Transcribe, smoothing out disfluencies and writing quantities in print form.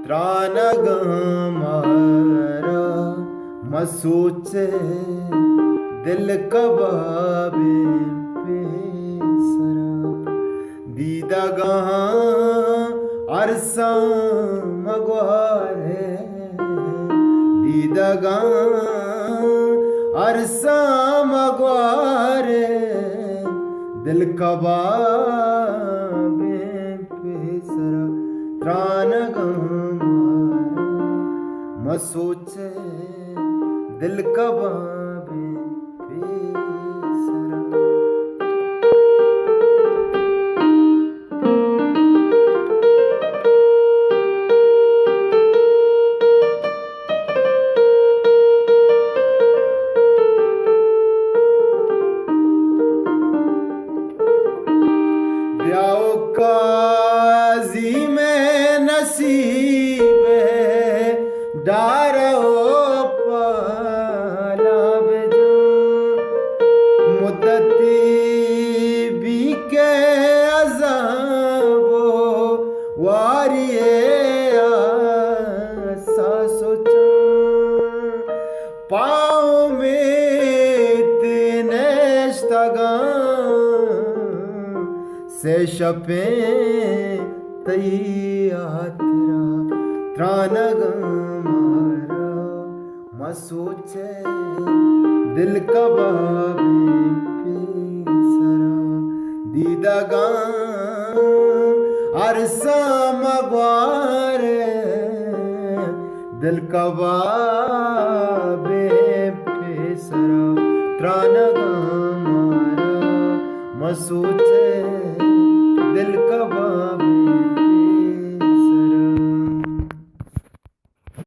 त्राणग मारा मसोचे दिल कबाबे पेसरा दीदा गहा अरसा मगवारे दीदा गहा अरसा मगवारे दिल कबाबे पेसरा त्राणग मसोचे दिल कबाबे पेसरा। ब्याओ काजी में नसीब डारो पाला बेजो मुद्दती भी के अज़ाबो वारिए आसा सोचो पाँव में तिनेश्तगा से शपे तैयात्रा त्राणग मारा मसोचे दिल कबाबे पेसरा दीदा गा अरसा मगवारे दिल कबाबे पेसरा त्राणग मारा मसोचे